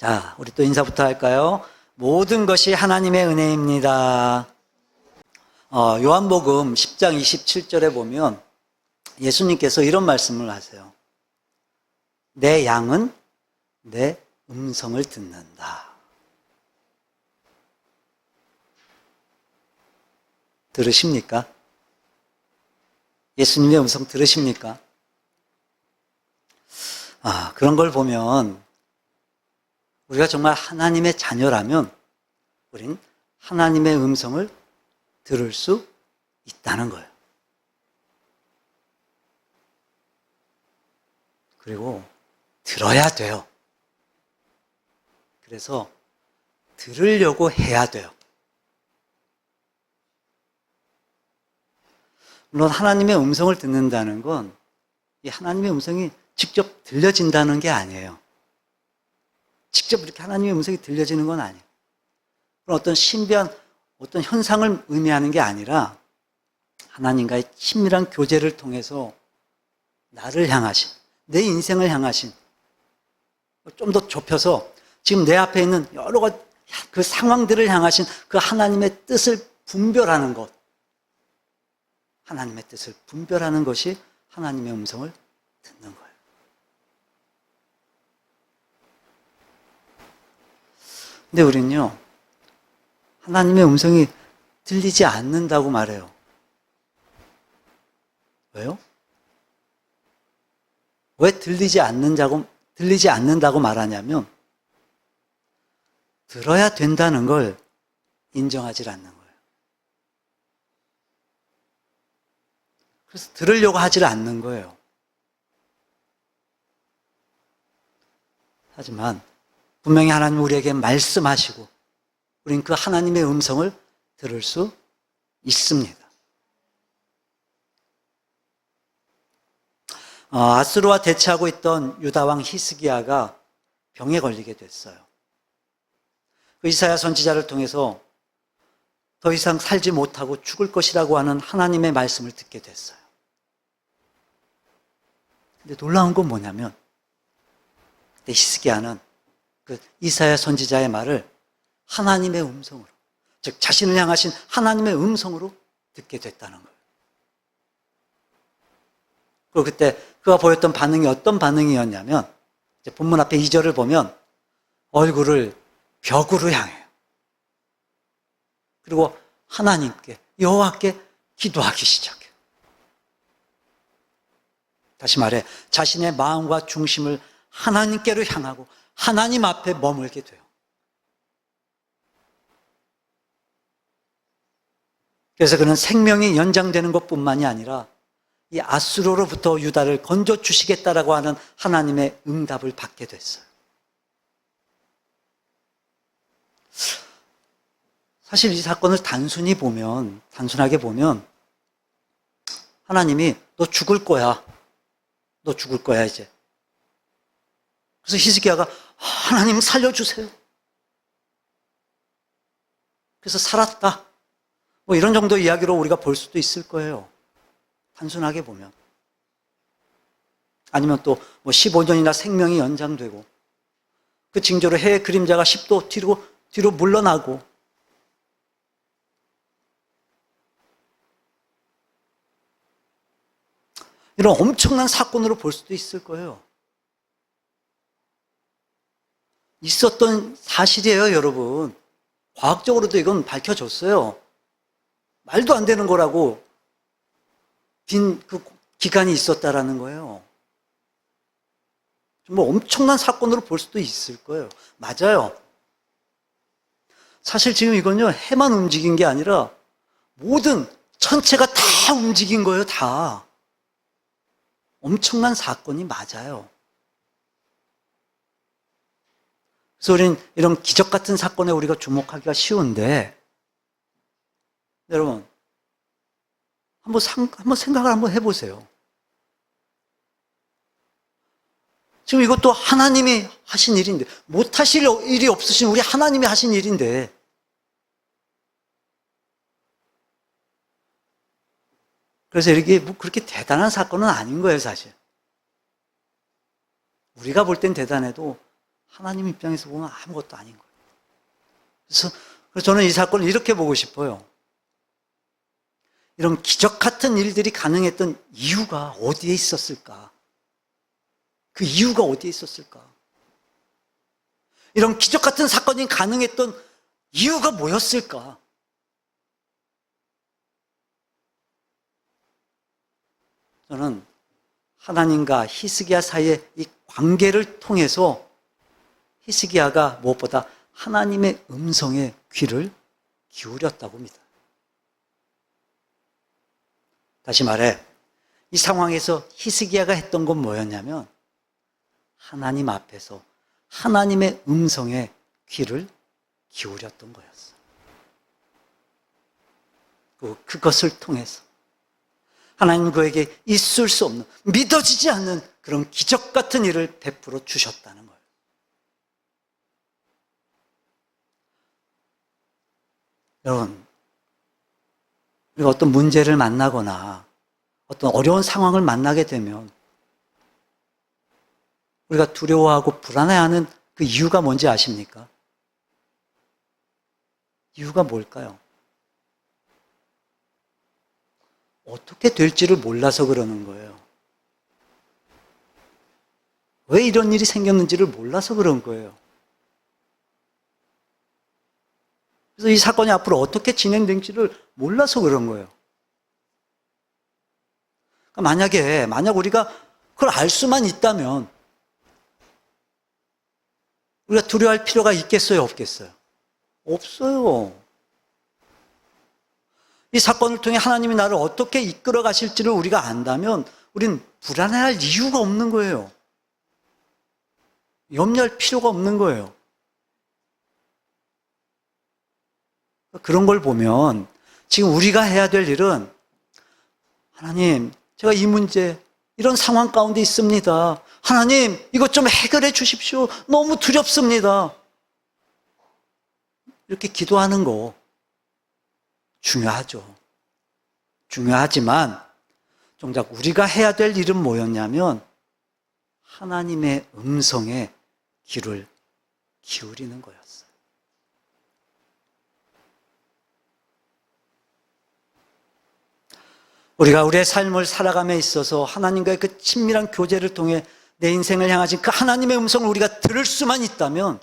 자, 우리 또 인사부터 할까요? 모든 것이 하나님의 은혜입니다. 요한복음 10장 27절에 보면 예수님께서 이런 말씀을 하세요. 내 양은 내 음성을 듣는다. 들으십니까? 예수님의 음성 들으십니까? 그런 걸 보면 우리가 정말 하나님의 자녀라면 우린 하나님의 음성을 들을 수 있다는 거예요. 그리고 들어야 돼요. 그래서 들으려고 해야 돼요. 물론 하나님의 음성을 듣는다는 건 이 하나님의 음성이 직접 들려진다는 게 아니에요. 직접 이렇게 하나님의 음성이 들려지는 건 아니에요. 그런 어떤 신비한 어떤 현상을 의미하는 게 아니라 하나님과의 친밀한 교제를 통해서 나를 향하신, 내 인생을 향하신, 좀 더 좁혀서 지금 내 앞에 있는 여러 가지 그 상황들을 향하신 그 하나님의 뜻을 분별하는 것, 하나님의 뜻을 분별하는 것이 하나님의 음성을 듣는 거예요. 근데 우리는요, 하나님의 음성이 들리지 않는다고 말해요. 왜요? 왜 들리지 않는다고 말하냐면, 들어야 된다는 걸 인정하지 않는 거예요. 그래서 들으려고 하질 않는 거예요. 하지만 분명히 하나님은 우리에게 말씀하시고 우린 그 하나님의 음성을 들을 수 있습니다. 아수르와 대치하고 있던 유다 왕 히스기야가 병에 걸리게 됐어요. 그 이사야 선지자를 통해서 더 이상 살지 못하고 죽을 것이라고 하는 하나님의 말씀을 듣게 됐어요. 근데 놀라운 건 뭐냐면 그때 히스기야는 그 이사야 선지자의 말을 하나님의 음성으로, 즉 자신을 향하신 하나님의 음성으로 듣게 됐다는 거예요. 그리고 그때 그가 보였던 반응이 어떤 반응이었냐면 이제 본문 앞에 2절을 보면 얼굴을 벽으로 향해요. 그리고 하나님께, 여호와께 기도하기 시작해요. 다시 말해 자신의 마음과 중심을 하나님께로 향하고 하나님 앞에 머물게 돼요. 그래서 그는 생명이 연장되는 것뿐만이 아니라 이 아수르로부터 유다를 건져주시겠다라고 하는 하나님의 응답을 받게 됐어요. 사실 이 사건을 단순하게 보면 하나님이 너 죽을 거야. 너 죽을 거야 이제. 그래서 히스기야가 하나님 살려주세요. 그래서 살았다. 뭐 이런 정도 이야기로 우리가 볼 수도 있을 거예요. 단순하게 보면. 아니면 또 뭐 15년이나 생명이 연장되고 그 징조로 해의 그림자가 10도 뒤로 물러나고 이런 엄청난 사건으로 볼 수도 있을 거예요. 있었던 사실이에요, 여러분. 과학적으로도 이건 밝혀졌어요. 말도 안 되는 거라고 빈 그 기간이 있었다라는 거예요. 정말 엄청난 사건으로 볼 수도 있을 거예요. 맞아요. 사실 지금 이건요, 해만 움직인 게 아니라 모든 천체가 다 움직인 거예요, 다. 엄청난 사건이 맞아요. 그래서 우리는 이런 기적 같은 사건에 우리가 주목하기가 쉬운데, 여러분, 한번 생각을 한번 해보세요. 지금 이것도 하나님이 하신 일인데, 못하실 일이 없으신 우리 하나님이 하신 일인데, 그래서 이게 뭐 그렇게 대단한 사건은 아닌 거예요, 사실. 우리가 볼 땐 대단해도 하나님 입장에서 보면 아무것도 아닌 거예요. 그래서 저는 이 사건을 이렇게 보고 싶어요. 이런 기적 같은 일들이 가능했던 이유가 어디에 있었을까? 그 이유가 어디에 있었을까? 이런 기적 같은 사건이 가능했던 이유가 뭐였을까? 저는 하나님과 히스기야 사이의 이 관계를 통해서 히스기야가 무엇보다 하나님의 음성에 귀를 기울였다고 합니다. 다시 말해, 이 상황에서 히스기야가 했던 건 뭐였냐면 하나님 앞에서 하나님의 음성에 귀를 기울였던 거였어요. 그것을 통해서 하나님 그에게 있을 수 없는, 믿어지지 않는 그런 기적 같은 일을 베풀어 주셨다는 거예요. 여러분, 우리가 어떤 문제를 만나거나 어떤 어려운 상황을 만나게 되면 우리가 두려워하고 불안해하는 그 이유가 뭔지 아십니까? 이유가 뭘까요? 어떻게 될지를 몰라서 그러는 거예요. 왜 이런 일이 생겼는지를 몰라서 그런 거예요. 그래서 이 사건이 앞으로 어떻게 진행될지를 몰라서 그런 거예요. 그러니까 만약 우리가 그걸 알 수만 있다면 우리가 두려워할 필요가 있겠어요, 없겠어요? 없어요. 이 사건을 통해 하나님이 나를 어떻게 이끌어 가실지를 우리가 안다면 우린 불안해할 이유가 없는 거예요. 염려할 필요가 없는 거예요. 그런 걸 보면 지금 우리가 해야 될 일은 하나님, 제가 이 문제, 이런 상황 가운데 있습니다. 하나님, 이것 좀 해결해 주십시오. 너무 두렵습니다. 이렇게 기도하는 거 중요하죠. 중요하지만 정작 우리가 해야 될 일은 뭐였냐면 하나님의 음성에 귀를 기울이는 거였어요. 우리가 우리의 삶을 살아감에 있어서 하나님과의 그 친밀한 교제를 통해 내 인생을 향하신 그 하나님의 음성을 우리가 들을 수만 있다면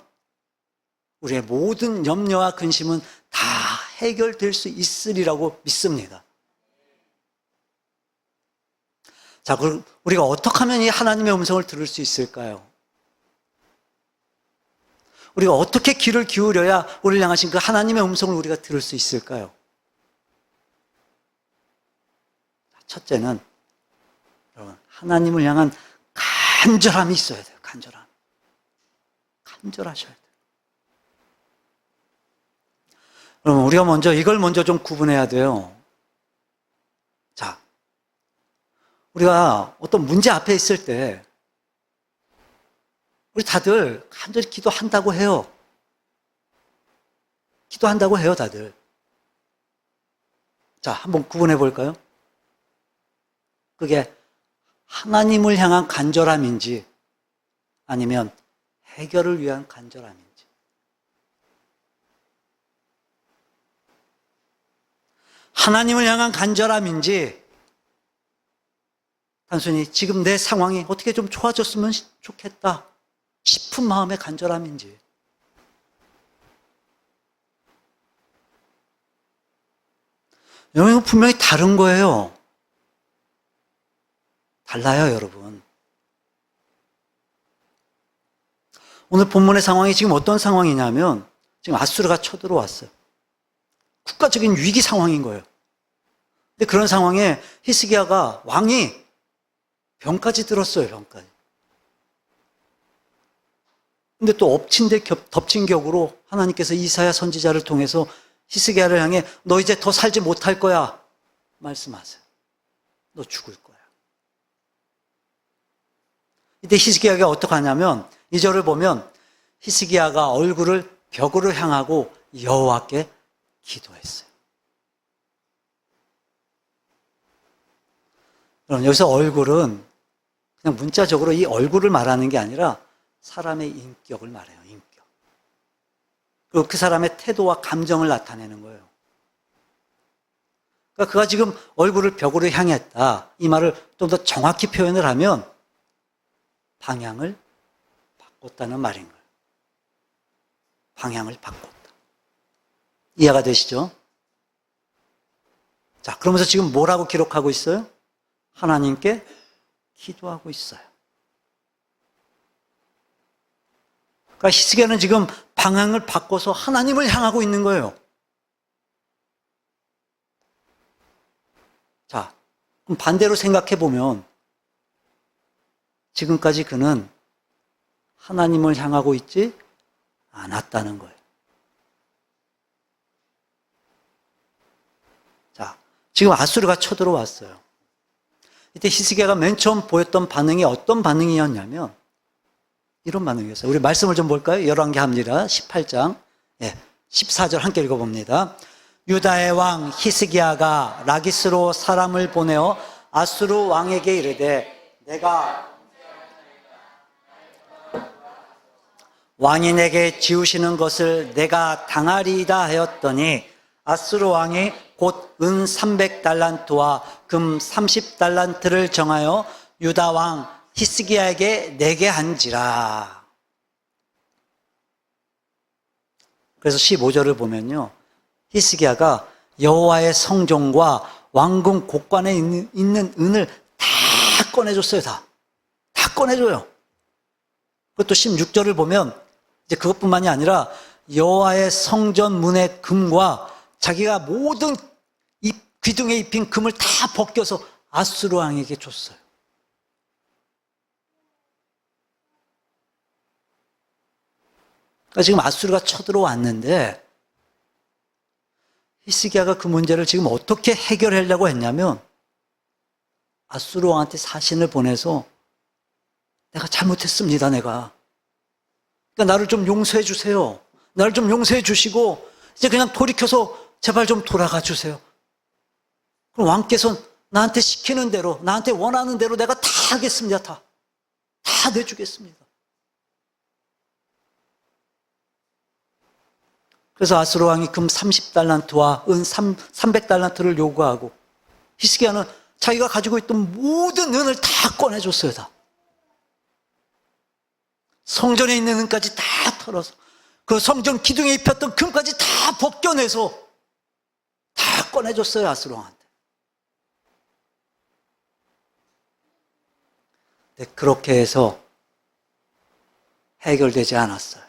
우리의 모든 염려와 근심은 다 해결될 수 있으리라고 믿습니다. 자, 그럼 우리가 어떻게 하면 이 하나님의 음성을 들을 수 있을까요? 우리가 어떻게 귀를 기울여야 우리를 향하신 그 하나님의 음성을 우리가 들을 수 있을까요? 첫째는 여러분, 하나님을 향한 간절함이 있어야 돼요. 간절함. 간절하셔야 돼요. 그러면 우리가 이걸 먼저 좀 구분해야 돼요. 자, 우리가 어떤 문제 앞에 있을 때 우리 다들 간절히 기도한다고 해요. 기도한다고 해요, 다들. 자, 한번 구분해 볼까요? 그게 하나님을 향한 간절함인지 아니면 해결을 위한 간절함인지. 하나님을 향한 간절함인지 단순히 지금 내 상황이 어떻게 좀 좋아졌으면 좋겠다 싶은 마음의 간절함인지. 이건 분명히 다른 거예요. 달라요, 여러분. 오늘 본문의 상황이 지금 어떤 상황이냐면 지금 아수르가 쳐들어왔어요. 국가적인 위기 상황인 거예요. 근데 그런 상황에 히스기야가 왕이 병까지 들었어요, 병까지. 근데 또 덮친 격으로 하나님께서 이사야 선지자를 통해서 히스기야를 향해 너 이제 더 살지 못할 거야 말씀하세요. 너 죽을 거야. 이때 히스기야가 어떻게 하냐면 2절을 보면 히스기야가 얼굴을 벽으로 향하고 여호와께 기도했어요. 여러분, 여기서 얼굴은 그냥 문자적으로 이 얼굴을 말하는 게 아니라 사람의 인격을 말해요. 인격. 그리고 그 사람의 태도와 감정을 나타내는 거예요. 그러니까 그가 지금 얼굴을 벽으로 향했다. 이 말을 좀 더 정확히 표현을 하면 방향을 바꿨다는 말인 거예요. 방향을 바꿨다. 이해가 되시죠? 자, 그러면서 지금 뭐라고 기록하고 있어요? 하나님께 기도하고 있어요. 그러니까 히스기야는 지금 방향을 바꿔서 하나님을 향하고 있는 거예요. 자, 그럼 반대로 생각해 보면 지금까지 그는 하나님을 향하고 있지 않았다는 거예요. 자, 지금 아수르가 쳐들어왔어요. 이때 히스기야가 맨 처음 보였던 반응이 어떤 반응이었냐면 이런 반응이었어요. 우리 말씀을 좀 볼까요? 열왕기 합니다. 18장 14절 함께 읽어봅니다. 유다의 왕 히스기야가 라기스로 사람을 보내어 아수르 왕에게 이르되 내가 왕이 내게 지우시는 것을 내가 당하리이다 하였더니 아수르 왕이 곧 은 300달란트와 금 30달란트를 정하여 유다 왕 히스기야에게 내게 한지라. 그래서 15절을 보면요, 히스기야가 여호와의 성전과 왕궁 곳간에 있는 은을 다 꺼내줬어요. 다 꺼내줘요. 그것도 16절을 보면 이제 그것뿐만이 아니라 여호와의 성전 문의 금과 자기가 모든 이 귀등에 입힌 금을 다 벗겨서 아수르 왕에게 줬어요. 그러니까 지금 아수르가 쳐들어왔는데 히스기야가 그 문제를 지금 어떻게 해결하려고 했냐면 아수르 왕한테 사신을 보내서 내가 잘못했습니다. 그러니까 나를 좀 용서해 주세요. 나를 좀 용서해 주시고 이제 그냥 돌이켜서 제발 좀 돌아가 주세요. 그럼 왕께서는 나한테 시키는 대로, 나한테 원하는 대로 내가 다 하겠습니다. 다 내주겠습니다. 그래서 아수르 왕이 금 30달란트와 은 300달란트를 요구하고 히스기야는 자기가 가지고 있던 모든 은을 다 꺼내줬어요. 다. 성전에 있는 은까지 다 털어서 그 성전 기둥에 입혔던 금까지 다 벗겨내서 다 꺼내줬어요. 아수르 왕한테. 근데 그렇게 해서 해결되지 않았어요.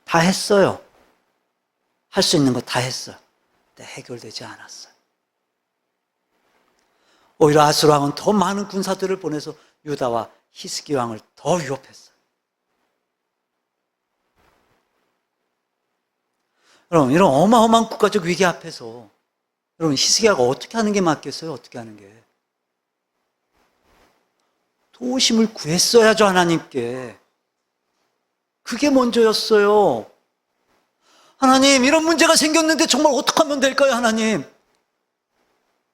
다 했어요. 할 수 있는 거 다 했어요. 근데 해결되지 않았어요. 오히려 아수르 왕은 더 많은 군사들을 보내서 유다와 히스기야 왕을 더 위협했어요. 여러분, 이런 어마어마한 국가적 위기 앞에서 여러분, 히스기야가 어떻게 하는 게 맞겠어요? 어떻게 하는 게? 도우심을 구했어야죠, 하나님께. 그게 먼저였어요. 하나님, 이런 문제가 생겼는데 정말 어떻게 하면 될까요, 하나님?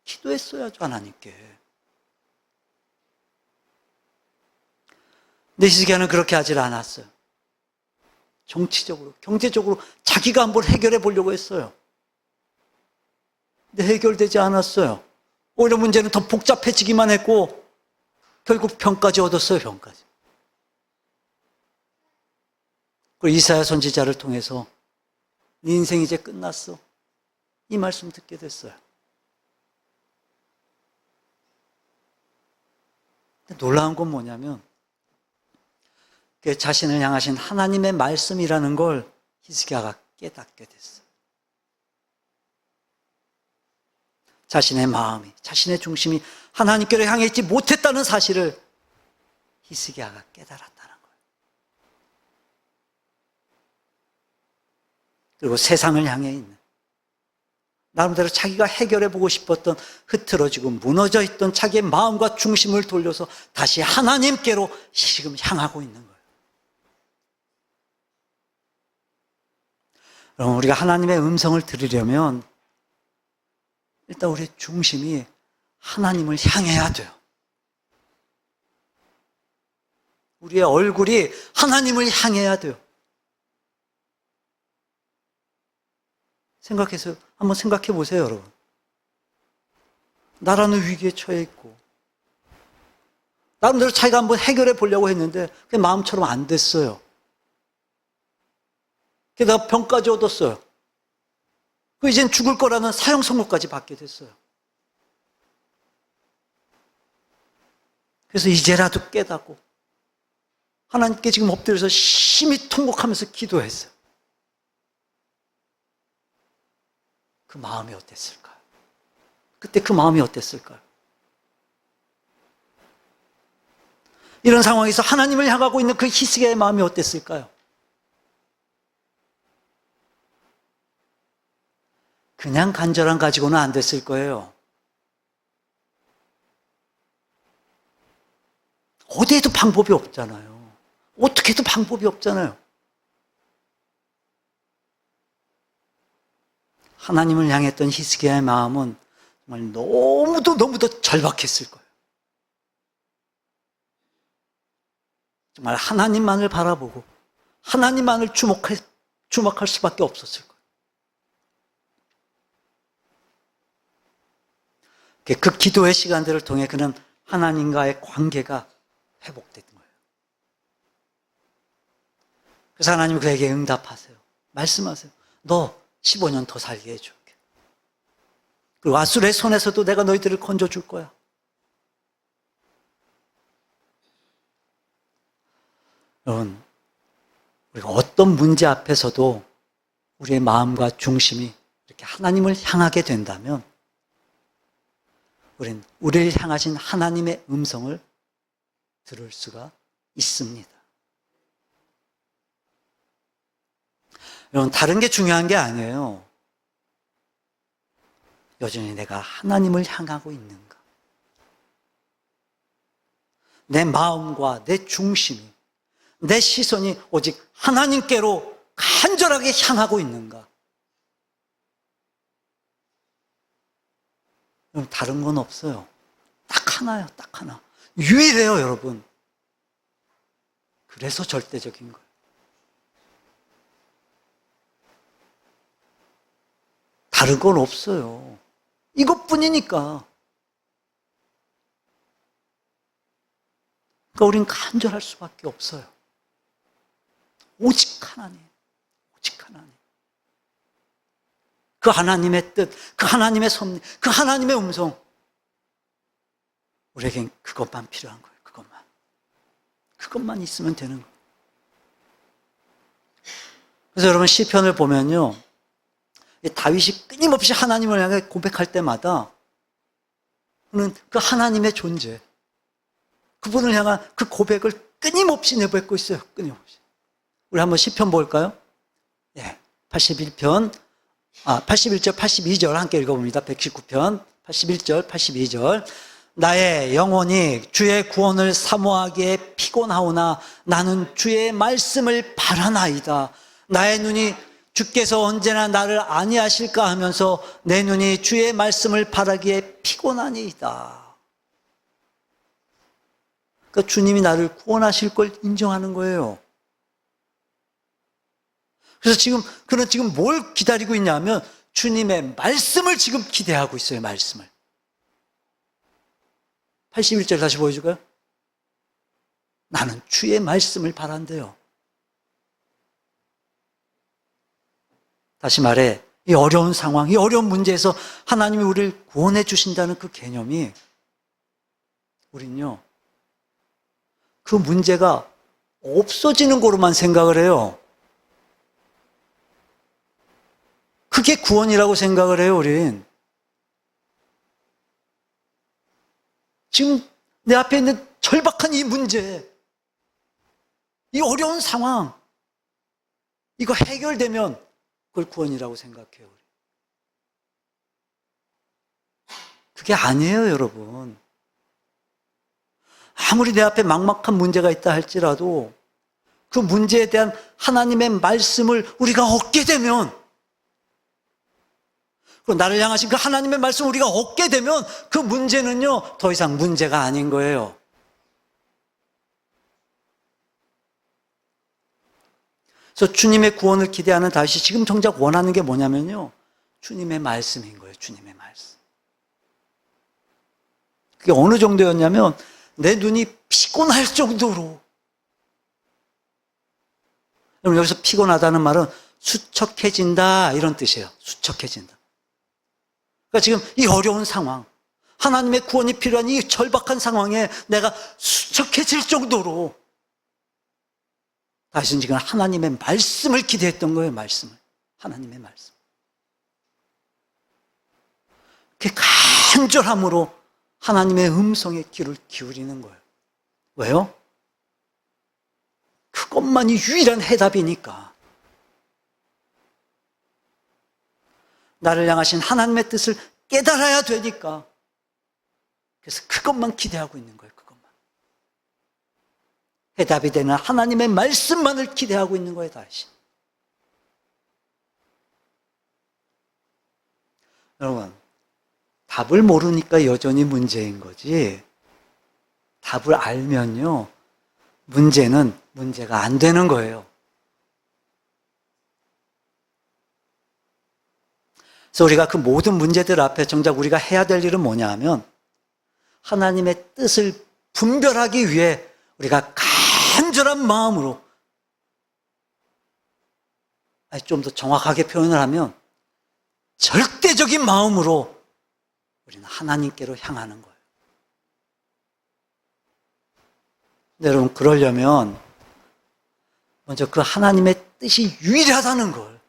기도했어야죠, 하나님께. 근데 히스기야는 그렇게 하질 않았어요. 정치적으로, 경제적으로 자기가 한번 해결해 보려고 했어요. 근데 해결되지 않았어요. 오히려 문제는 더 복잡해지기만 했고 결국 병까지 얻었어요. 병까지. 그리고 이사야 선지자를 통해서 네 인생 이제 끝났어, 이 말씀 듣게 됐어요. 근데 놀라운 건 뭐냐면 그 자신을 향하신 하나님의 말씀이라는 걸 히스기야가 깨닫게 됐어요. 자신의 마음이, 자신의 중심이 하나님께로 향해 있지 못했다는 사실을 히스기야가 깨달았다는 거예요. 그리고 세상을 향해 있는 나름대로 자기가 해결해보고 싶었던 흐트러지고 무너져 있던 자기의 마음과 중심을 돌려서 다시 하나님께로 지금 향하고 있는 거예요. 여러분, 우리가 하나님의 음성을 들으려면 일단 우리의 중심이 하나님을 향해야 돼요. 우리의 얼굴이 하나님을 향해야 돼요. 한번 생각해 보세요, 여러분. 나라는 위기에 처해 있고, 나름대로 자기가 한번 해결해 보려고 했는데, 그게 마음처럼 안 됐어요. 게다가 병까지 얻었어요. 그 이젠 죽을 거라는 사형 선고까지 받게 됐어요. 그래서 이제라도 깨닫고 하나님께 지금 엎드려서 심히 통곡하면서 기도했어요. 그 마음이 어땠을까요? 그때 그 마음이 어땠을까요? 이런 상황에서 하나님을 향하고 있는 그 히스기야의 마음이 어땠을까요? 그냥 간절함 가지고는 안 됐을 거예요. 어디 해도 방법이 없잖아요. 어떻게 해도 방법이 없잖아요. 하나님을 향했던 히스기야의 마음은 정말 너무도 절박했을 거예요. 정말 하나님만을 바라보고 하나님만을 주목할 수밖에 없었을 거예요. 그 기도의 시간들을 통해 그는 하나님과의 관계가 회복된 거예요. 그래서 하나님은 그에게 응답하세요. 말씀하세요. 너 15년 더 살게 해줄게. 그리고 아수르의 손에서도 내가 너희들을 건져줄 거야. 여러분, 우리가 어떤 문제 앞에서도 우리의 마음과 중심이 이렇게 하나님을 향하게 된다면 우리는 우리를 향하신 하나님의 음성을 들을 수가 있습니다. 여러분, 다른 게 중요한 게 아니에요. 여전히 내가 하나님을 향하고 있는가? 내 마음과 내 중심이, 내 시선이 오직 하나님께로 간절하게 향하고 있는가? 여러분, 다른 건 없어요. 딱 하나요, 딱 하나. 유일해요, 여러분. 그래서 절대적인 거예요. 다른 건 없어요. 이것뿐이니까. 그러니까 우린 간절할 수밖에 없어요. 오직 하나님, 오직 하나님. 그 하나님의 뜻, 그 하나님의 섭리, 그 하나님의 음성. 우리에겐 그것만 필요한 거예요. 그것만 있으면 되는 거예요. 그래서 여러분 시편을 보면요, 다윗이 끊임없이 하나님을 향해 고백할 때마다 그는 그 하나님의 존재, 그분을 향한 그 고백을 끊임없이 내뱉고 있어요. 끊임없이. 우리 한번 시편 볼까요? 예, 81편, 81절, 82절 함께 읽어봅니다. 119편, 81절, 82절. 나의 영혼이 주의 구원을 사모하기에 피곤하오나 나는 주의 말씀을 바라나이다. 나의 눈이 주께서 언제나 나를 아니하실까 하면서 내 눈이 주의 말씀을 바라기에 피곤하니이다. 그러니까 주님이 나를 구원하실 걸 인정하는 거예요. 그래서 그는 지금 뭘 기다리고 있냐면 주님의 말씀을 지금 기대하고 있어요. 말씀을. 81절 다시 보여줄까요? 나는 주의 말씀을 바란대요. 다시 말해, 이 어려운 상황, 이 어려운 문제에서 하나님이 우리를 구원해 주신다는 그 개념이 우린요, 그 문제가 없어지는 거로만 생각을 해요. 그게 구원이라고 생각을 해요, 우린. 지금 내 앞에 있는 절박한 이 문제, 이 어려운 상황, 이거 해결되면 그걸 구원이라고 생각해요. 그게 아니에요, 여러분. 아무리 내 앞에 막막한 문제가 있다 할지라도 그 문제에 대한 하나님의 말씀을 우리가 얻게 되면, 나를 향하신 그 하나님의 말씀을 우리가 얻게 되면 그 문제는요, 더 이상 문제가 아닌 거예요. 그래서 주님의 구원을 기대하는 다윗이 지금 정작 원하는 게 뭐냐면요, 주님의 말씀인 거예요. 주님의 말씀. 그게 어느 정도였냐면 내 눈이 피곤할 정도로. 여러분, 여기서 피곤하다는 말은 수척해진다 이런 뜻이에요. 수척해진다. 그러니까 지금 이 어려운 상황, 하나님의 구원이 필요한 이 절박한 상황에 내가 수척해질 정도로 다윗은 지금 하나님의 말씀을 기대했던 거예요. 말씀을. 하나님의 말씀. 그 간절함으로 하나님의 음성에 귀를 기울이는 거예요. 왜요? 그것만이 유일한 해답이니까. 나를 향하신 하나님의 뜻을 깨달아야 되니까. 그래서 그것만 기대하고 있는 거예요. 그것만. 해답이 되는 하나님의 말씀만을 기대하고 있는 거예요. 다시. 여러분, 답을 모르니까 여전히 문제인 거지, 답을 알면요, 문제는 문제가 안 되는 거예요. 그래서 우리가 그 모든 문제들 앞에 정작 우리가 해야 될 일은 뭐냐 하면 하나님의 뜻을 분별하기 위해 우리가 간절한 마음으로, 좀 더 정확하게 표현을 하면 절대적인 마음으로 우리는 하나님께로 향하는 거예요. 근데 여러분, 그러려면 먼저 그 하나님의 뜻이 유일하다는 걸,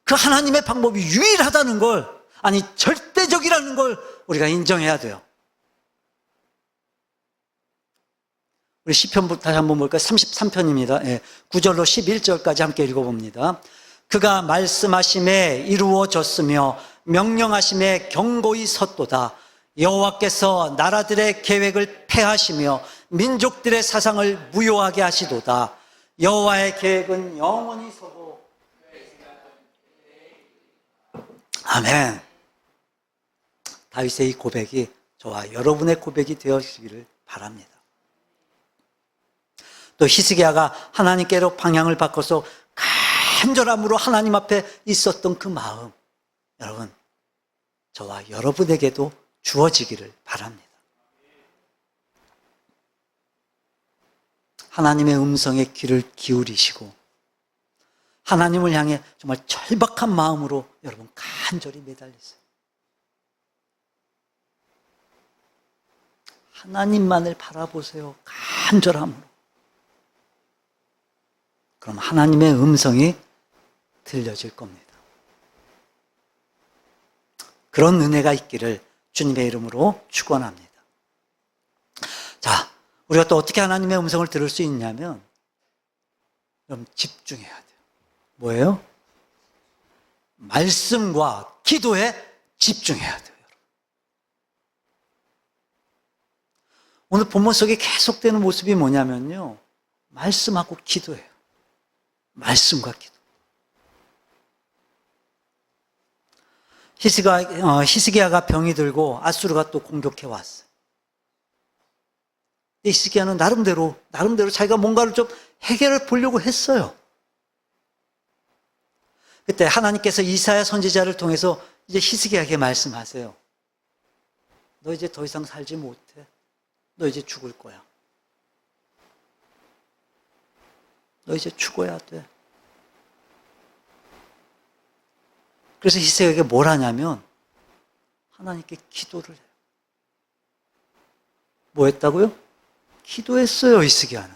그 하나님의 방법이 유일하다는 걸, 아니 절대적이라는 걸 우리가 인정해야 돼요. 우리 시편 다시 한번 볼까요? 33편입니다. 9절로 11절까지 함께 읽어봅니다. 그가 말씀하심에 이루어졌으며 명령하심에 경고히 섰도다. 여호와께서 나라들의 계획을 폐하시며 민족들의 사상을 무효하게 하시도다. 여호와의 계획은 영원히 서고. 아멘. 다윗의 이 고백이 저와 여러분의 고백이 되어지기를 바랍니다. 또 히스기야가 하나님께로 방향을 바꿔서 간절함으로 하나님 앞에 있었던 그 마음, 여러분, 저와 여러분에게도 주어지기를 바랍니다. 하나님의 음성에 귀를 기울이시고 하나님을 향해 정말 절박한 마음으로 여러분 간절히 매달리세요. 하나님만을 바라보세요. 간절함으로. 그럼 하나님의 음성이 들려질 겁니다. 그런 은혜가 있기를 주님의 이름으로 축원합니다. 자, 우리가 또 어떻게 하나님의 음성을 들을 수 있냐면, 여러분 집중해야 돼요. 뭐예요? 말씀과 기도에 집중해야 돼요. 오늘 본문 속에 계속되는 모습이 뭐냐면요, 말씀하고 기도예요. 말씀과 기도. 히스기야가 병이 들고 아수르가 또 공격해 왔어요. 히스기야는 나름대로 자기가 뭔가를 좀 해결을 보려고 했어요. 그때 하나님께서 이사야 선지자를 통해서 이제 히스기야에게 말씀하세요. 너 이제 더 이상 살지 못해. 너 이제 죽을 거야. 너 이제 죽어야 돼. 그래서 히스기야에게 뭘 하냐면 하나님께 기도를 해요. 뭐 했다고요? 기도했어요, 히스기야는.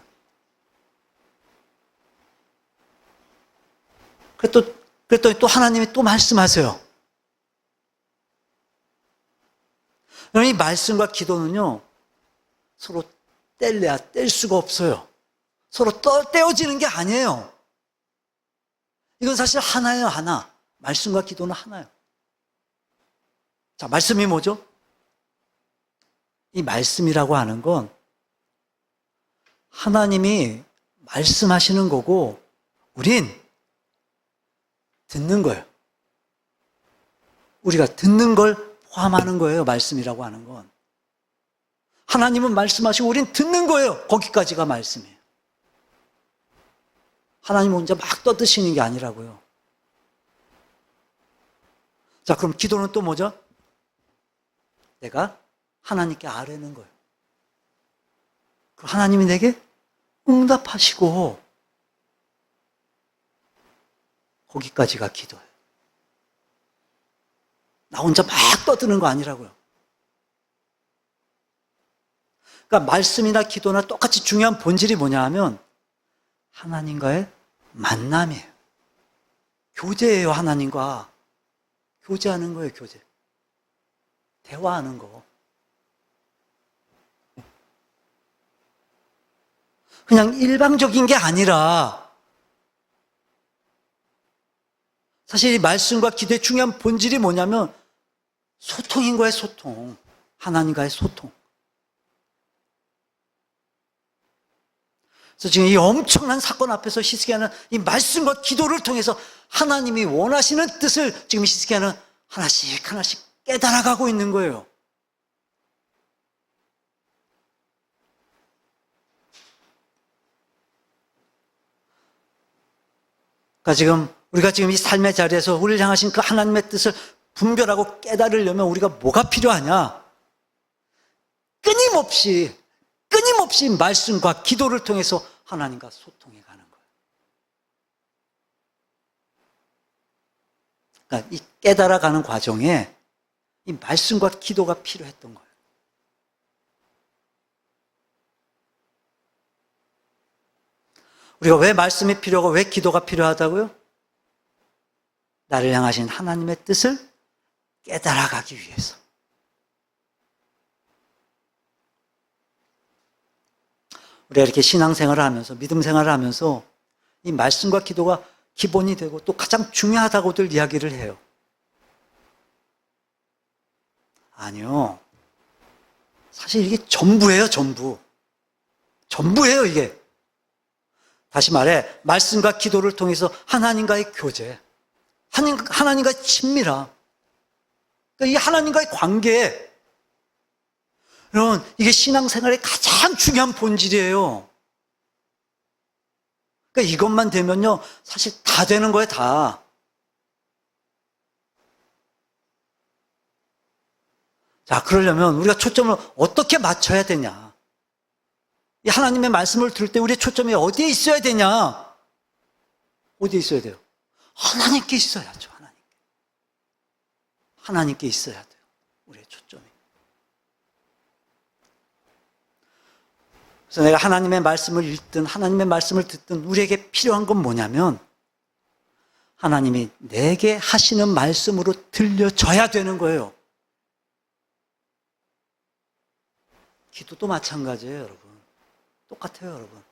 그랬더니 또 하나님이 또 말씀하세요. 이 말씀과 기도는요, 서로 뗄래야 뗄 수가 없어요. 서로 떼어지는 게 아니에요. 이건 사실 하나예요, 하나. 말씀과 기도는 하나예요. 자, 말씀이 뭐죠? 이 말씀이라고 하는 건 하나님이 말씀하시는 거고 우린 듣는 거예요. 우리가 듣는 걸 포함하는 거예요, 말씀이라고 하는 건. 하나님은 말씀하시고 우린 듣는 거예요. 거기까지가 말씀이에요. 하나님 혼자 막 떠드시는 게 아니라고요. 자, 그럼 기도는 또 뭐죠? 내가 하나님께 아뢰는 거예요. 그 하나님이 내게 응답하시고, 거기까지가 기도예요. 나 혼자 막 떠드는 거 아니라고요. 그러니까 말씀이나 기도나 똑같이 중요한 본질이 뭐냐 하면 하나님과의 만남이에요. 교제예요, 하나님과. 교제하는 거예요, 교제. 대화하는 거. 그냥 일방적인 게 아니라 사실 이 말씀과 기도의 중요한 본질이 뭐냐면 소통인 거예요, 소통. 하나님과의 소통. 그래서 지금 이 엄청난 사건 앞에서 히스기야는 이 말씀과 기도를 통해서 하나님이 원하시는 뜻을 지금 히스기야는 하나씩 하나씩 깨달아가고 있는 거예요. 그러니까 우리가 지금 이 삶의 자리에서 우리를 향하신 그 하나님의 뜻을 분별하고 깨달으려면 우리가 뭐가 필요하냐? 끊임없이 말씀과 기도를 통해서 하나님과 소통해 가는 거예요. 그러니까 이 깨달아가는 과정에 이 말씀과 기도가 필요했던 거예요. 우리가 왜 말씀이 필요하고 왜 기도가 필요하다고요? 나를 향하신 하나님의 뜻을 깨달아가기 위해서. 우리가 이렇게 신앙생활을 하면서 믿음 생활을 하면서 이 말씀과 기도가 기본이 되고 또 가장 중요하다고들 이야기를 해요. 아니요. 사실 이게 전부예요, 전부. 전부예요, 이게. 다시 말해 말씀과 기도를 통해서 하나님과의 교제, 하나님과의 친밀함, 그러니까 이 하나님과의 관계, 여러분 이게 신앙생활의 가장 중요한 본질이에요. 그러니까 이것만 되면요 사실 다 되는 거예요, 다. 자, 그러려면 우리가 초점을 어떻게 맞춰야 되냐? 이 하나님의 말씀을 들을 때 우리의 초점이 어디에 있어야 되냐? 어디에 있어야 돼요? 하나님께 있어야죠, 하나님께. 하나님께 있어야 돼요, 우리의 초점이. 그래서 내가 하나님의 말씀을 읽든 하나님의 말씀을 듣든 우리에게 필요한 건 뭐냐면 하나님이 내게 하시는 말씀으로 들려져야 되는 거예요. 기도도 마찬가지예요, 여러분. 똑같아요, 여러분.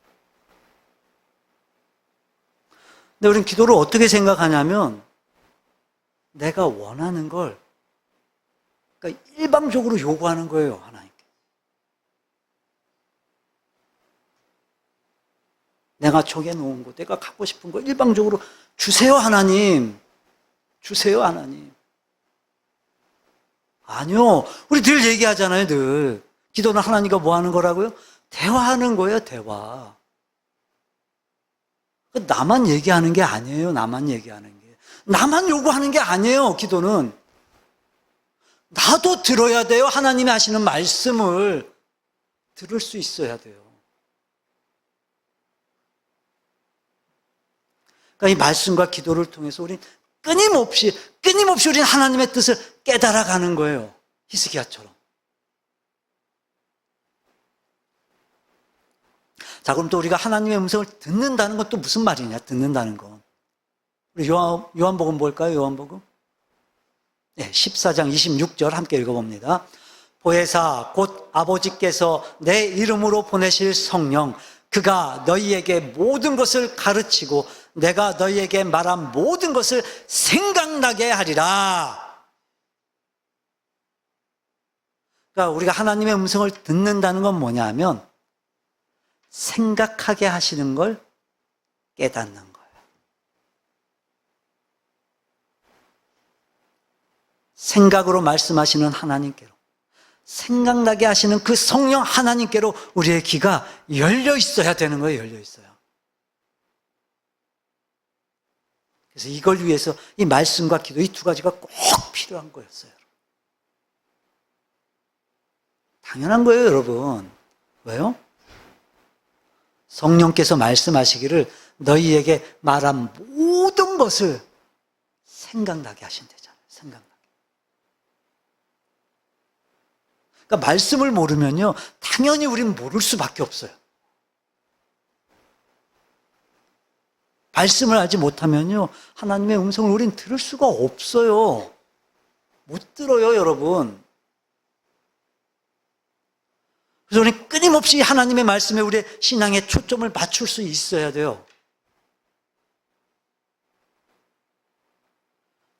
근데 우리는 기도를 어떻게 생각하냐면 내가 원하는 걸 그러니까 일방적으로 요구하는 거예요, 하나님께. 내가 정해놓은 거, 내가 갖고 싶은 거 일방적으로 주세요, 하나님. 주세요, 하나님. 아니요. 우리 늘 얘기하잖아요, 늘. 기도는 하나님과 뭐 하는 거라고요? 대화하는 거예요, 대화. 나만 얘기하는 게 아니에요, 나만 얘기하는 게. 나만 요구하는 게 아니에요, 기도는. 나도 들어야 돼요, 하나님이 하시는 말씀을. 들을 수 있어야 돼요. 그러니까 이 말씀과 기도를 통해서 우린 끊임없이 우리는 하나님의 뜻을 깨달아가는 거예요. 히스기야처럼. 자, 그럼 또 우리가 하나님의 음성을 듣는다는 건 또 무슨 말이냐? 듣는다는 건. 우리 요한복음 볼까요? 요한복음? 네, 14장 26절 함께 읽어봅니다. 보혜사 곧 아버지께서 내 이름으로 보내실 성령 그가 너희에게 모든 것을 가르치고 내가 너희에게 말한 모든 것을 생각나게 하리라. 그러니까 우리가 하나님의 음성을 듣는다는 건 뭐냐 하면 생각하게 하시는 걸 깨닫는 거예요. 생각으로 말씀하시는 하나님께로, 생각나게 하시는 그 성령 하나님께로 우리의 귀가 열려 있어야 되는 거예요, 열려 있어요. 그래서 이걸 위해서 이 말씀과 기도 이 두 가지가 꼭 필요한 거였어요. 당연한 거예요, 여러분. 왜요? 성령께서 말씀하시기를 너희에게 말한 모든 것을 생각나게 하신대잖아요. 생각나게. 그러니까 말씀을 모르면요, 당연히 우리는 모를 수밖에 없어요. 말씀을 알지 못하면요, 하나님의 음성을 우리는 들을 수가 없어요. 못 들어요, 여러분. 그래서 우리는 끊임없이 하나님의 말씀에 우리의 신앙의 초점을 맞출 수 있어야 돼요.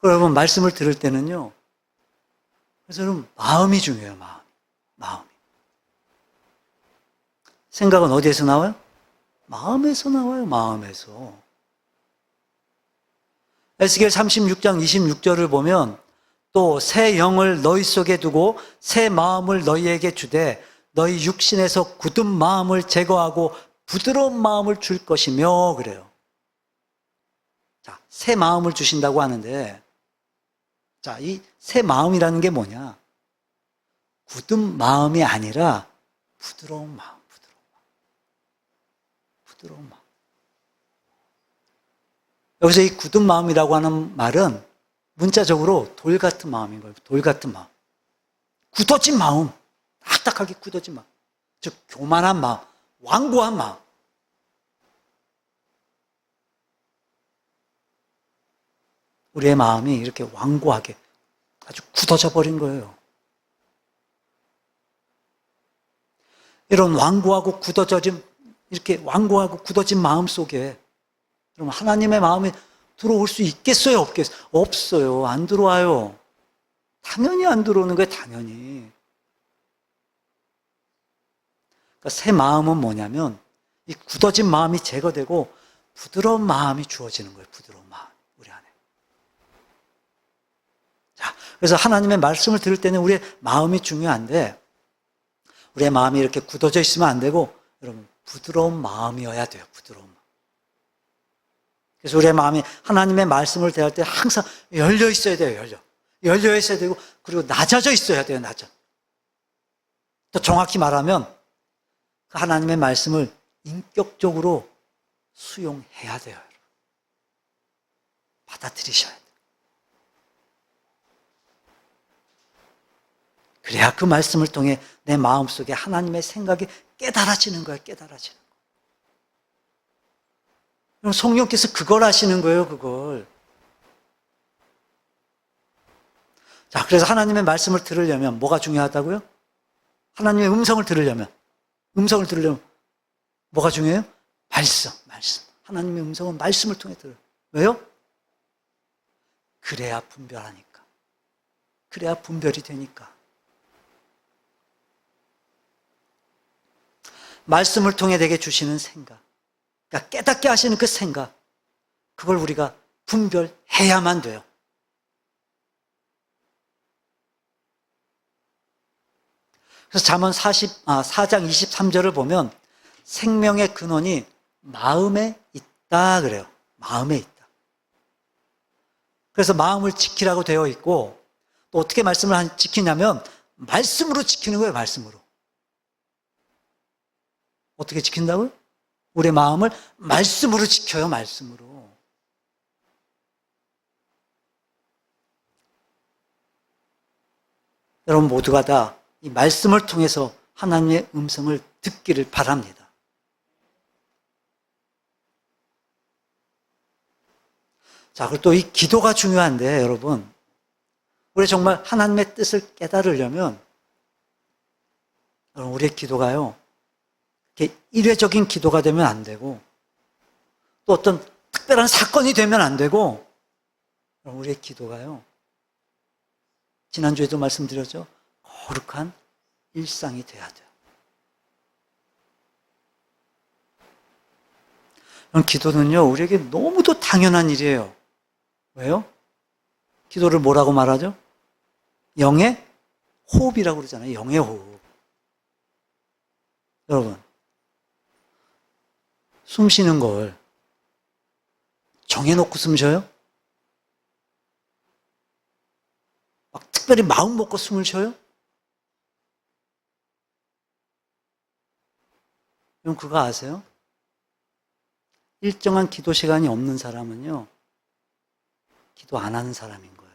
여러분, 말씀을 들을 때는요, 그래서 여러분, 마음이 중요해요, 마음이. 생각은 어디에서 나와요? 마음에서 나와요, 마음에서. 에스겔 36장 26절을 보면 또 새 영을 너희 속에 두고 새 마음을 너희에게 주되 너희 육신에서 굳은 마음을 제거하고 부드러운 마음을 줄 것이며 그래요. 자, 새 마음을 주신다고 하는데 자, 이 새 마음이라는 게 뭐냐? 굳은 마음이 아니라 부드러운 마음. 여기서 이 굳은 마음이라고 하는 말은 문자적으로 돌 같은 마음인 거예요. 돌 같은 마음. 굳어진 마음. 딱딱하게 굳어진 마음. 즉, 교만한 마음. 완고한 마음. 우리의 마음이 이렇게 완고하게 아주 굳어져 버린 거예요. 이런 완고하고 굳어진, 이렇게 완고하고 굳어진 마음 속에 그럼 하나님의 마음이 들어올 수 있겠어요? 없겠어요? 없어요. 안 들어와요. 당연히 안 들어오는 거예요. 당연히. 그러니까 새 마음은 뭐냐면 이 굳어진 마음이 제거되고 부드러운 마음이 주어지는 거예요. 부드러운 마음. 우리 안에. 자, 그래서 하나님의 말씀을 들을 때는 우리의 마음이 중요한데 우리의 마음이 이렇게 굳어져 있으면 안 되고 여러분 부드러운 마음이어야 돼요. 부드러운 마음. 그래서 우리의 마음이 하나님의 말씀을 대할 때 항상 열려 있어야 돼요. 열려 있어야 되고 그리고 낮아져 있어야 돼요. 더 정확히 말하면 하나님의 말씀을 인격적으로 수용해야 돼요. 받아들이셔야 돼요. 그래야 그 말씀을 통해 내 마음속에 하나님의 생각이 깨달아지는 거예요. 깨달아지는 거예요. 성령께서 그걸 하시는 거예요. 그걸. 자, 그래서 하나님의 말씀을 들으려면 뭐가 중요하다고요? 하나님의 음성을 들으려면 뭐가 중요해요? 말씀. 하나님의 음성은 말씀을 통해 들어요. 왜요? 그래야 분별하니까. 그래야 분별이 되니까. 말씀을 통해 내게 주시는 생각. 그러니까 깨닫게 하시는 그 생각. 그걸 우리가 분별해야만 돼요. 그래서 잠언 4장 23절을 보면 생명의 근원이 마음에 있다 그래요. 마음에 있다. 그래서 마음을 지키라고 되어 있고 또 어떻게 말씀을 지키냐면 말씀으로 지키는 거예요. 말씀으로. 어떻게 지킨다고요? 우리의 마음을 말씀으로 지켜요. 말씀으로. 여러분 모두가 다 이 말씀을 통해서 하나님의 음성을 듣기를 바랍니다. 자, 그리고 또 이 기도가 중요한데 여러분 우리 정말 하나님의 뜻을 깨달으려면 여러분 우리의 기도가요 이렇게 일회적인 기도가 되면 안 되고 또 어떤 특별한 사건이 되면 안 되고 여러분 우리의 기도가요 지난주에도 말씀드렸죠. 거룩한 일상이 돼야 돼요. 기도는요, 우리에게 너무도 당연한 일이에요. 왜요? 기도를 뭐라고 말하죠? 영의 호흡이라고 그러잖아요. 영의 호흡. 여러분, 숨 쉬는 걸 정해놓고 숨 쉬어요? 막 특별히 마음 먹고 숨을 쉬어요? 여러분 그거 아세요? 일정한 기도 시간이 없는 사람은요, 기도 안 하는 사람인 거예요.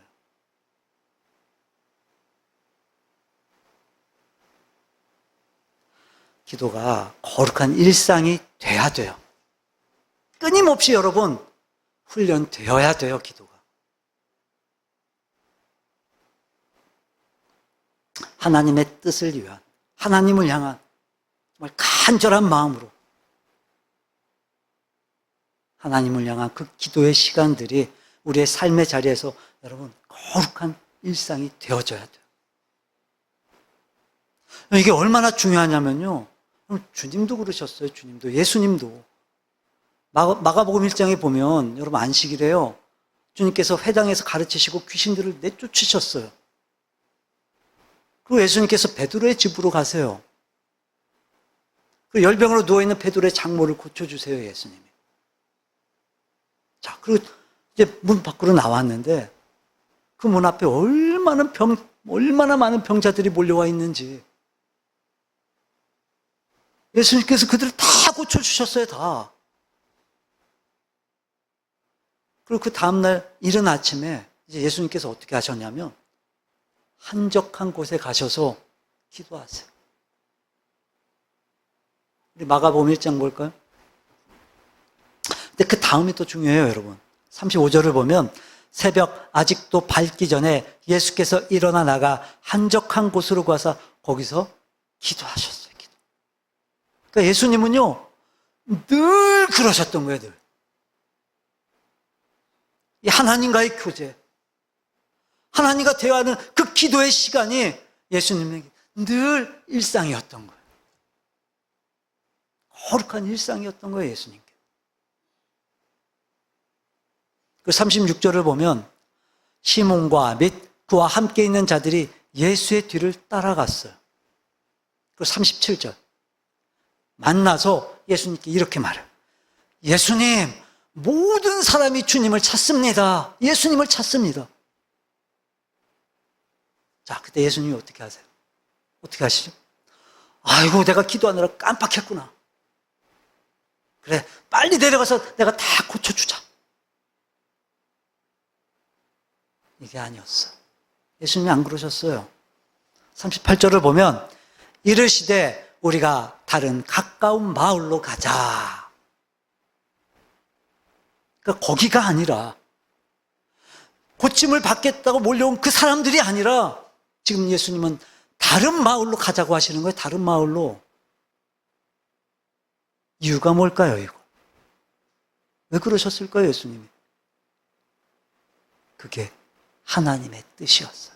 기도가 거룩한 일상이 돼야 돼요. 끊임없이 여러분 훈련되어야 돼요, 기도가. 하나님의 뜻을 위한, 하나님을 향한 정말 간절한 마음으로 하나님을 향한 그 기도의 시간들이 우리의 삶의 자리에서 여러분 거룩한 일상이 되어져야 돼요. 이게 얼마나 중요하냐면요, 주님도 그러셨어요. 주님도, 예수님도. 마가복음 1장에 보면 여러분 안식일에요, 주님께서 회당에서 가르치시고 귀신들을 내쫓으셨어요. 그리고 예수님께서 베드로의 집으로 가세요. 그 열병으로 누워있는 베드로의 장모를 고쳐주세요, 예수님이. 자, 그리고 이제 문 밖으로 나왔는데 그 문 앞에 얼마나 많은 병자들이 몰려와 있는지 예수님께서 그들을 다 고쳐주셨어요, 다. 그리고 그 다음날 이른 아침에 이제 예수님께서 어떻게 하셨냐면 한적한 곳에 가셔서 기도하세요. 우리 마가복음 1장 볼까요? 근데 그 다음이 또 중요해요, 여러분. 35절을 보면 새벽 아직도 밝기 전에 예수께서 일어나 나가 한적한 곳으로 가서 거기서 기도하셨어요. 기도. 그러니까 예수님은요, 늘 그러셨던 거예요, 늘. 이 하나님과의 교제, 하나님과 대화하는 그 기도의 시간이 예수님에게 늘 일상이었던 거예요. 거룩한 일상이었던 거예요, 예수님께. 그 36절을 보면 시몬과 및 그와 함께 있는 자들이 예수의 뒤를 따라갔어요. 그 37절 만나서 예수님께 이렇게 말해요. 예수님, 모든 사람이 주님을 찾습니다. 예수님을 찾습니다. 자, 그때 예수님이 어떻게 하세요? 어떻게 하시죠? 아이고, 내가 기도하느라 깜빡했구나. 그래, 빨리 내려가서 내가 다 고쳐주자. 이게 아니었어. 예수님이 안 그러셨어요. 38절을 보면 이르시되 우리가 다른 가까운 마을로 가자. 그러니까 거기가 아니라 고침을 받겠다고 몰려온 그 사람들이 아니라 지금 예수님은 다른 마을로 가자고 하시는 거예요. 다른 마을로. 이유가 뭘까요, 이거? 왜 그러셨을까요, 예수님이? 그게 하나님의 뜻이었어요.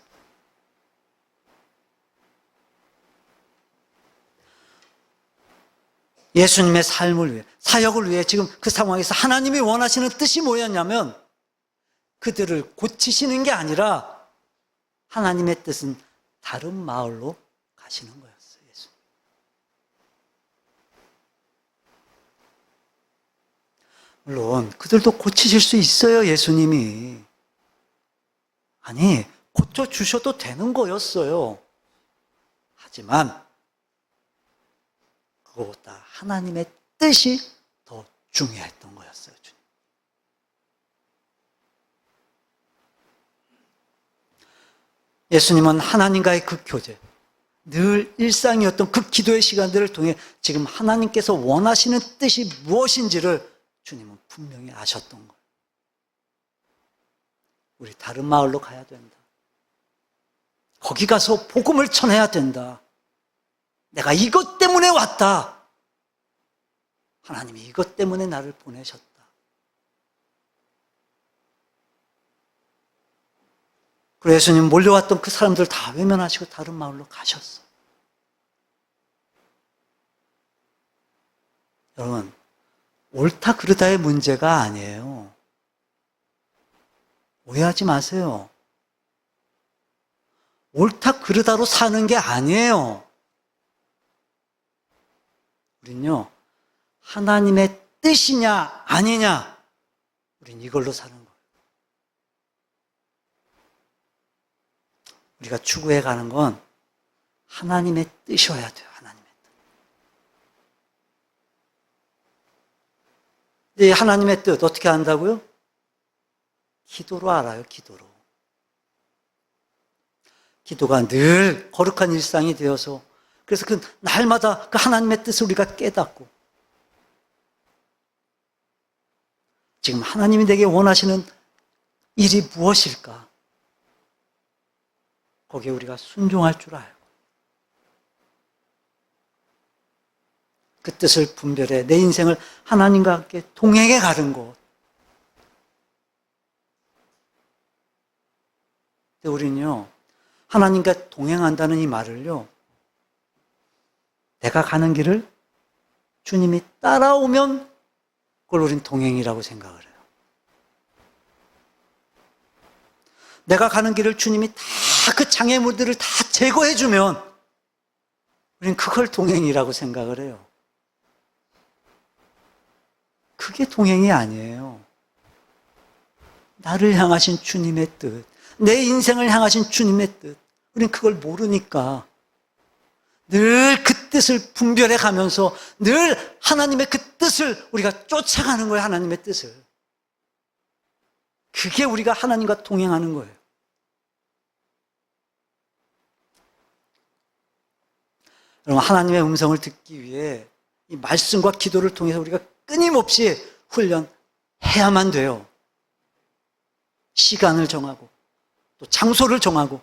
예수님의 삶을 위해, 사역을 위해 지금 그 상황에서 하나님이 원하시는 뜻이 뭐였냐면 그들을 고치시는 게 아니라 하나님의 뜻은 다른 마을로 가시는 거였어요. 예수님. 물론 그들도 고치실 수 있어요, 예수님이. 아니, 고쳐주셔도 되는 거였어요. 하지만 그것보다 하나님의 뜻이 더 중요했던 거였어요. 주님. 예수님은 하나님과의 그 교제, 늘 일상이었던 그 기도의 시간들을 통해 지금 하나님께서 원하시는 뜻이 무엇인지를 주님은 분명히 아셨던 거예요. 우리 다른 마을로 가야 된다. 거기 가서 복음을 전해야 된다. 내가 이것 때문에 왔다. 하나님이 이것 때문에 나를 보내셨다. 그리고 예수님 몰려왔던 그 사람들 다 외면하시고 다른 마을로 가셨어. 여러분, 옳다 그르다의 문제가 아니에요. 오해하지 마세요. 옳다 그르다로 사는 게 아니에요. 우린요, 하나님의 뜻이냐 아니냐, 우린 이걸로 사는 거예요. 우리가 추구해 가는 건 하나님의 뜻이어야 돼요. 하나님의 뜻. 근데 하나님의 뜻 어떻게 안다고요? 기도로 알아요. 기도로. 기도가 늘 거룩한 일상이 되어서 그래서 그 날마다 그 하나님의 뜻을 우리가 깨닫고 지금 하나님이 내게 원하시는 일이 무엇일까? 거기에 우리가 순종할 줄 알고 그 뜻을 분별해 내 인생을 하나님과 함께 동행해 가는 곳. 근데 우리는요 하나님과 동행한다는 이 말을요 내가 가는 길을 주님이 따라오면 그걸 우린 동행이라고 생각을 해요. 내가 가는 길을 주님이 다 그 장애물들을 다 제거해주면 우린 그걸 동행이라고 생각을 해요. 그게 동행이 아니에요. 나를 향하신 주님의 뜻, 내 인생을 향하신 주님의 뜻, 우린 그걸 모르니까 늘 그 뜻을 분별해 가면서 늘 하나님의 그 뜻을 우리가 쫓아가는 거예요. 하나님의 뜻을. 그게 우리가 하나님과 동행하는 거예요. 여러분, 하나님의 음성을 듣기 위해 이 말씀과 기도를 통해서 우리가 끊임없이 훈련해야만 돼요. 시간을 정하고 또 장소를 정하고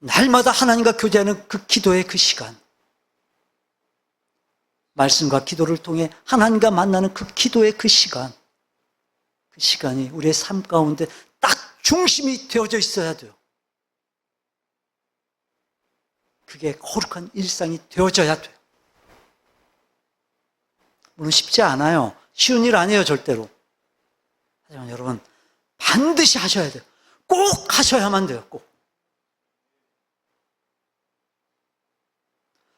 날마다 하나님과 교제하는 그 기도의 그 시간, 말씀과 기도를 통해 하나님과 만나는 그 기도의 그 시간, 그 시간이 우리의 삶 가운데 딱 중심이 되어져 있어야 돼요. 그게 거룩한 일상이 되어져야 돼요. 물론 쉽지 않아요. 쉬운 일 아니에요, 절대로. 하지만 여러분, 반드시 하셔야 돼요. 꼭 하셔야만 돼요, 꼭.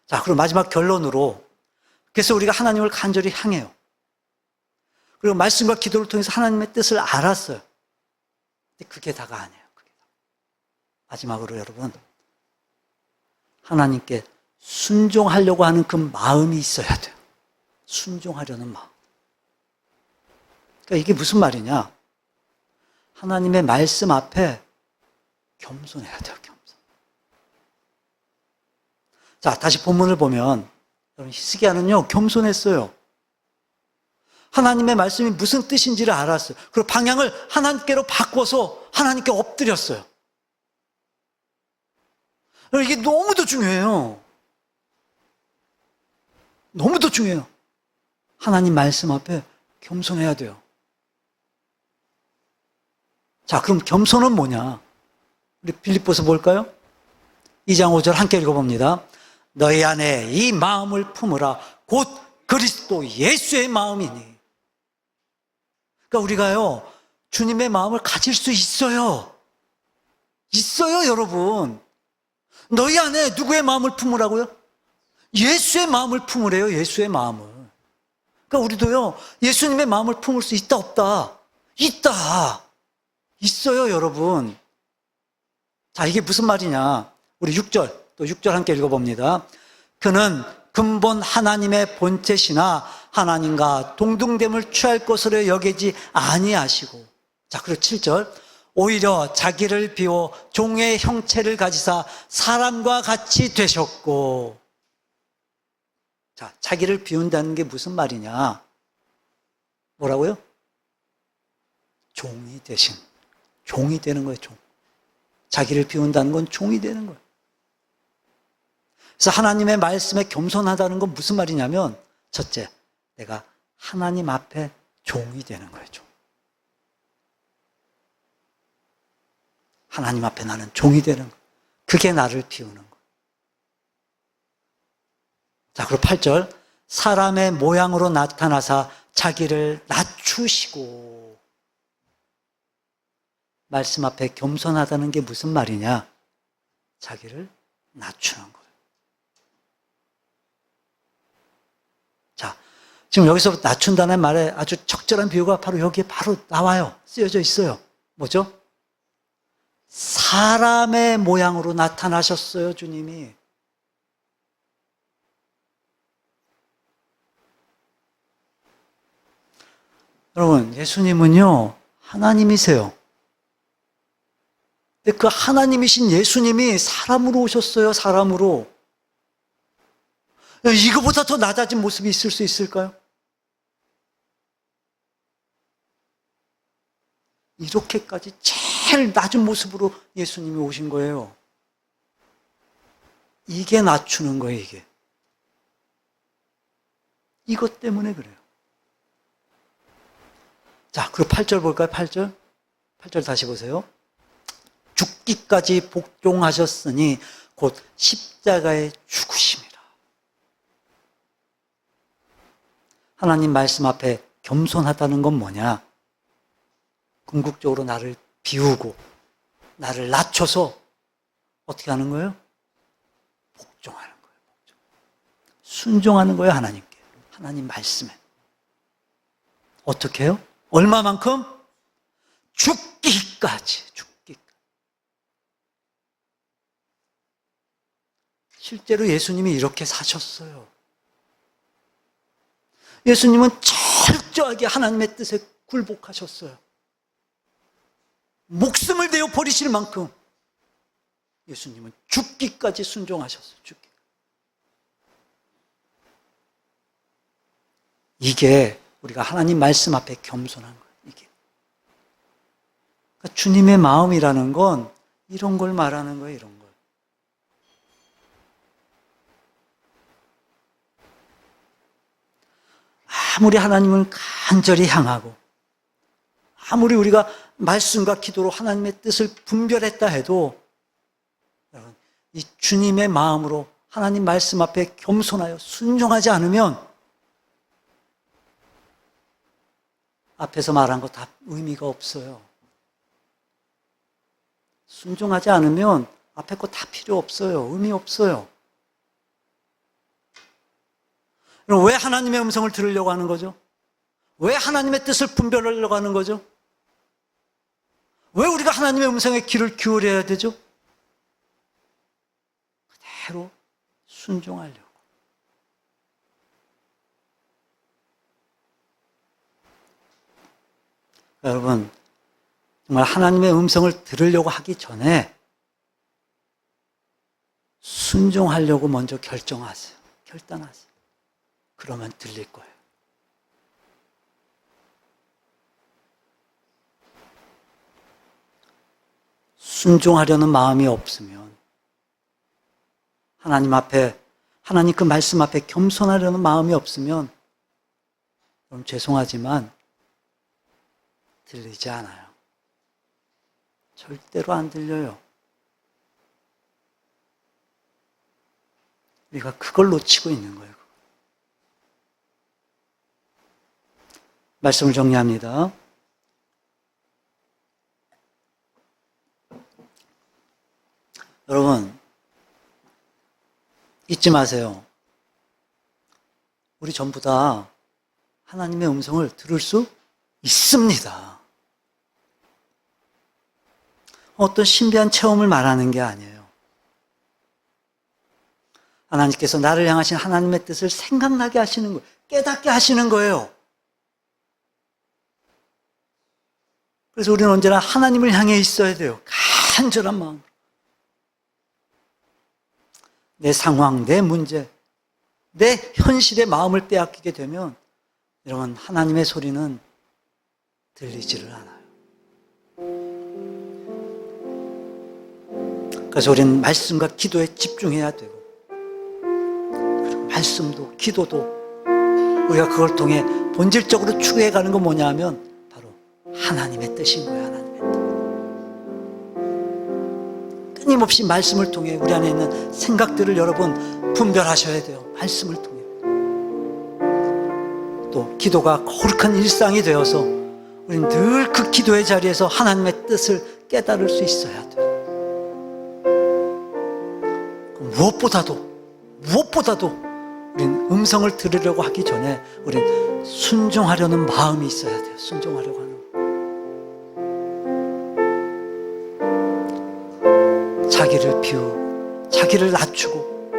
자, 그럼 마지막 결론으로. 그래서 우리가 하나님을 간절히 향해요. 그리고 말씀과 기도를 통해서 하나님의 뜻을 알았어요. 근데 그게 다가 아니에요. 그게 다. 마지막으로 여러분, 하나님께 순종하려고 하는 그 마음이 있어야 돼요. 순종하려는 마음. 그러니까 이게 무슨 말이냐? 하나님의 말씀 앞에 겸손해야 돼요, 겸손. 자, 다시 본문을 보면, 여러분, 히스기야는요, 겸손했어요. 하나님의 말씀이 무슨 뜻인지를 알았어요. 그리고 방향을 하나님께로 바꿔서 하나님께 엎드렸어요. 이게 너무도 중요해요. 너무도 중요해요. 하나님 말씀 앞에 겸손해야 돼요. 자, 그럼 겸손은 뭐냐? 우리 빌립보서 볼까요? 2장 5절 함께 읽어봅니다. 너희 안에 이 마음을 품으라. 곧 그리스도 예수의 마음이니. 그러니까 우리가요, 주님의 마음을 가질 수 있어요. 있어요, 여러분. 너희 안에 누구의 마음을 품으라고요? 예수의 마음을 품으래요, 예수의 마음을. 그러니까 우리도요, 예수님의 마음을 품을 수 있다, 없다? 있다. 있어요, 여러분. 자, 이게 무슨 말이냐? 우리 6절, 또 6절 함께 읽어봅니다. 그는 근본 하나님의 본체시나 하나님과 동등됨을 취할 것으로 여기지 아니하시고. 자, 그리고 7절. 오히려 자기를 비워 종의 형체를 가지사 사람과 같이 되셨고. 자, 자기를 비운다는 게 무슨 말이냐? 뭐라고요? 종이 되신. 종이 되는 거예요, 종. 자기를 비운다는 건 종이 되는 거예요. 그래서 하나님의 말씀에 겸손하다는 건 무슨 말이냐면, 첫째, 내가 하나님 앞에 종이 되는 거예요, 종. 하나님 앞에 나는 종이 되는 거예요. 그게 나를 비우는 거예요. 자, 그리고 8절. 사람의 모양으로 나타나사 자기를 낮추시고. 말씀 앞에 겸손하다는 게 무슨 말이냐? 자기를 낮추는 거예요. 자, 지금 여기서 낮춘다는 말에 아주 적절한 비유가 바로 여기에 바로 나와요. 쓰여져 있어요. 뭐죠? 사람의 모양으로 나타나셨어요, 주님이. 여러분, 예수님은요, 하나님이세요. 근데 그 하나님이신 예수님이 사람으로 오셨어요, 사람으로. 이거보다 더 낮아진 모습이 있을 수 있을까요? 이렇게까지 제일 낮은 모습으로 예수님이 오신 거예요. 이게 낮추는 거예요, 이게. 이것 때문에 그래요. 자, 그리고 8절 볼까요? 8절. 8절 다시 보세요. 죽기까지 복종하셨으니 곧 십자가에 죽으심이라. 하나님 말씀 앞에 겸손하다는 건 뭐냐? 궁극적으로 나를 비우고 나를 낮춰서 어떻게 하는 거예요? 복종하는 거예요. 순종하는 거예요, 하나님께. 하나님 말씀에. 어떻게 해요? 얼마만큼? 죽기까지. 실제로 예수님이 이렇게 사셨어요. 예수님은 철저하게 하나님의 뜻에 굴복하셨어요. 목숨을 내어 버리실 만큼 예수님은 죽기까지 순종하셨어요. 죽기. 이게 우리가 하나님 말씀 앞에 겸손한 거예요. 이게. 그러니까 주님의 마음이라는 건 이런 걸 말하는 거예요. 이런 걸. 아무리 하나님을 간절히 향하고 아무리 우리가 말씀과 기도로 하나님의 뜻을 분별했다 해도 여러분, 이 주님의 마음으로 하나님 말씀 앞에 겸손하여 순종하지 않으면 앞에서 말한 거 다 의미가 없어요. 순종하지 않으면 앞에 거 다 필요 없어요. 의미 없어요. 그럼 왜 하나님의 음성을 들으려고 하는 거죠? 왜 하나님의 뜻을 분별하려고 하는 거죠? 왜 우리가 하나님의 음성에 귀를 기울여야 되죠? 그대로 순종하려고. 여러분, 정말 하나님의 음성을 들으려고 하기 전에 순종하려고 먼저 결정하세요. 결단하세요. 그러면 들릴 거예요. 순종하려는 마음이 없으면 하나님 앞에, 하나님 그 말씀 앞에 겸손하려는 마음이 없으면 그럼 죄송하지만 들리지 않아요. 절대로 안 들려요. 우리가 그걸 놓치고 있는 거예요. 말씀을 정리합니다. 여러분, 잊지 마세요. 우리 전부 다 하나님의 음성을 들을 수 있습니다. 어떤 신비한 체험을 말하는 게 아니에요. 하나님께서 나를 향하신 하나님의 뜻을 생각나게 하시는 거예요. 깨닫게 하시는 거예요. 그래서 우리는 언제나 하나님을 향해 있어야 돼요. 간절한 마음. 내 상황, 내 문제, 내 현실의 마음을 빼앗기게 되면 여러분, 하나님의 소리는 들리지를 않아요. 그래서 우리는 말씀과 기도에 집중해야 되고, 그리고 말씀도 기도도 우리가 그걸 통해 본질적으로 추구해가는 건 뭐냐 하면 바로 하나님의 뜻인 거예요. 하나님의 뜻. 끊임없이 말씀을 통해 우리 안에 있는 생각들을 여러분 분별하셔야 돼요. 말씀을 통해. 또 기도가 거룩한 일상이 되어서 우리는 늘 그 기도의 자리에서 하나님의 뜻을 깨달을 수 있어야 돼요. 무엇보다도 우리는 음성을 들으려고 하기 전에 우리는 순종하려는 마음이 있어야 돼요. 순종하려고 하는. 높이 자기를 낮추고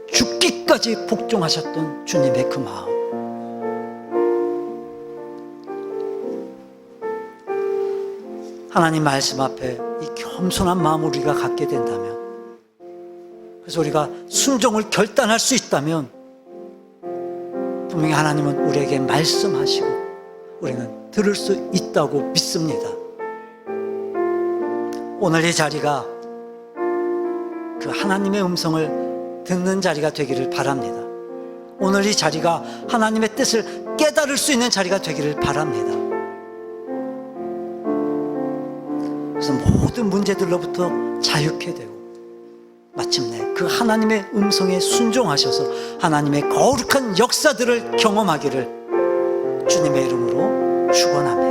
죽기까지 복종하셨던 주님의 그 마음. 하나님 말씀 앞에 이 겸손한 마음을 우리가 갖게 된다면, 그래서 우리가 순종을 결단할 수 있다면 분명히 하나님은 우리에게 말씀하시고 우리는 들을 수 있다고 믿습니다. 오늘 이 자리가 그 하나님의 음성을 듣는 자리가 되기를 바랍니다. 오늘 이 자리가 하나님의 뜻을 깨달을 수 있는 자리가 되기를 바랍니다. 그래서 모든 문제들로부터 자유케 되고 마침내 그 하나님의 음성에 순종하셔서 하나님의 거룩한 역사들을 경험하기를 주님의 이름으로 축원합니다.